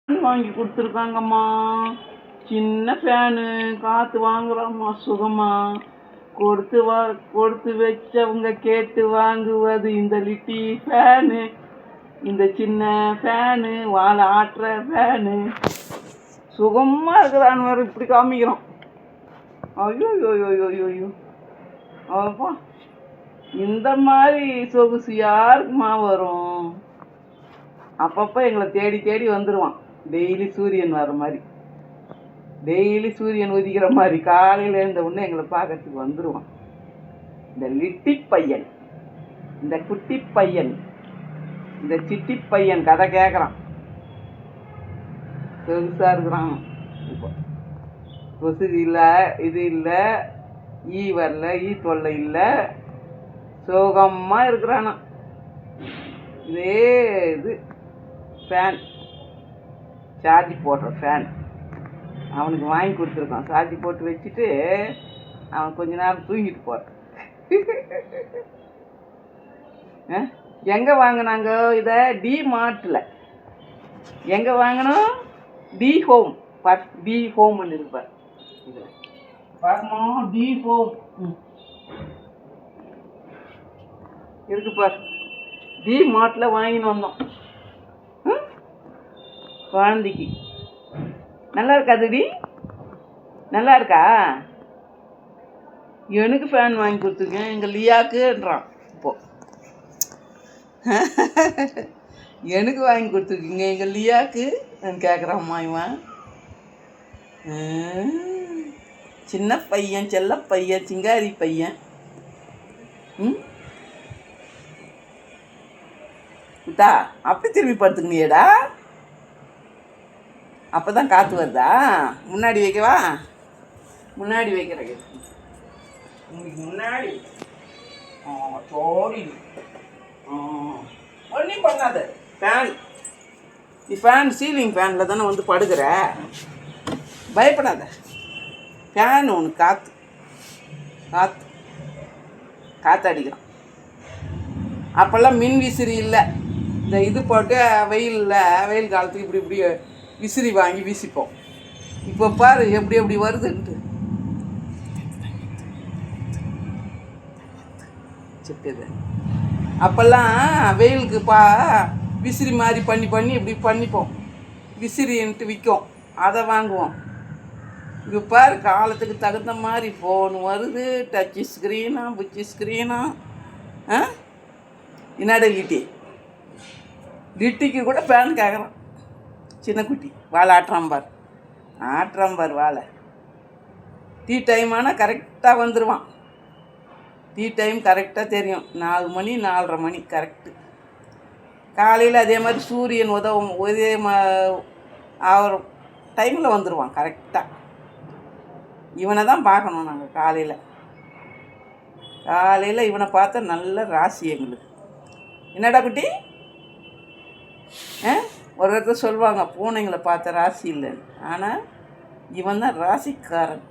வாங்கி கொடுத்துருக்காங்கம்மா. சின்ன ஃபேனு, காற்று வாங்குறோம்மா சுகமா. கொடுத்து வச்சவங்க கேட்டு வாங்குவது இந்த லிட்டி ஃபேனு. இந்த சின்ன ஃபேனு, வாழை ஆட்டுற ஃபேனு. சுகமாக இருக்குதான்னு வேறு இப்படி காமிக்கிறோம். ஐயோ யோ யோ யோ யோ அப்பா, இந்த மாதிரி சொகுசு யாருக்குமா வரும்? அப்பப்போ எங்களை தேடி தேடி வந்துடுவான். டெய்லி சூரியன் வர மாதிரி, டெய்லி சூரியன் உதிக்கிற மாதிரி காலையில் எழுந்த உடனே எங்களை பார்க்கறதுக்கு வந்துடுவான். இந்த லிட்டி பையன், இந்த குட்டி பையன், இந்த சிட்டி பையன் கதை கேட்குறான். சொகுசாக இருக்கிறான். இப்போ கொசு இல்லை, இது இல்லை, ஈ வரல, ஈ தொல்லை இல்லை, சோகமாக இருக்கிறானா. இதே இது ஃபேன், சார்ஜ் போடுற ஃபேன் அவனுக்கு வாங்கி கொடுத்துருக்கான். சார்ஜ் போட்டு வச்சுட்டு அவன் கொஞ்ச நேரம் தூங்கிட்டு போகிறான். எங்கே வாங்கினாங்க இதை? டி மார்ட்டில். எங்கே வாங்கினோம்? D home. டி ஹோம்னு இருப்பார். இதில் பார்க்கணும். டி ஹோம் இருக்கு பார். டி மார்ட்டில் வாங்கின்னு வந்தோம் குழந்தைக்கு. நல்லா இருக்காதுடி? நல்லா இருக்கா? எனக்கு ஃபேன் வாங்கி கொடுத்துருக்கேன் எங்கள் லியாக்குன்றான். இப்போது எனக்கு வாங்கி கொடுத்துருக்கீங்க எங்கள் லியாக்கு நான் கேட்குறாம்மா இவன். சின்ன பையன், செல்ல பையன், சிங்காரி பையன். இதா அப்படி திரும்பி படுத்துக்கணியேடா. அப்போ தான் காற்று வருதா? முன்னாடி வைக்கவா? முன்னாடி வைக்கிறேன். உங்களுக்கு முன்னாடி சோடி ஒன்றும் பண்ணாத. ஃபேன், நீ ஃபேன் சீலிங் ஃபேனில் தானே வந்து படுக்கிற. பயப்படாத. ஃபேன் ஒன்று காற்று காற்று காற்று அடிக்கிறான். அப்போல்லாம் மின் விசிறி இல்லை. இந்த இது போட்டு வெயில் காலத்துக்கு இப்படி இப்படி விசிறி வாங்கி வீசிப்போம். இப்போ பாரு எப்படி எப்படி வருதுன்ட்டு. செப்பது அப்போல்லாம் வெயிலுக்கு விசிறி மாதிரி பண்ணி இப்படி பண்ணிப்போம். விசிறின்ட்டு விற்கும், அதை வாங்குவோம். இப்போ பாரு காலத்துக்கு தகுந்த மாதிரி ஃபோன் வருது. டச்சு ஸ்க்ரீனா, புச்சு ஸ்க்ரீனா. என்னடா லிட்டிக்கு கூட ஃபேன் கேட்குறான். சின்ன குட்டி வாழை ஆட்டுறான் பார் வாழை. டீ டைம் ஆனால் கரெக்டாக வந்துடுவான். டீ டைம் கரெக்டாக தெரியும். 4 மணி 4:30 மணி கரெக்டு. காலையில் அதே மாதிரி சூரியன் ஒரே ஆகிற டைமில் வந்துடுவான் கரெக்டாக. இவனை தான் பார்க்கணும் நாங்கள் காலையில் இவனை பார்த்தா நல்ல ராசி எங்களுக்கு. என்னடா குட்டி? ஒரு இடத்துல சொல்லுவாங்க பூனைங்களை பார்த்த ராசி இல்லைன்னு. ஆனால் இவன் தான் ராசிக்காரன்.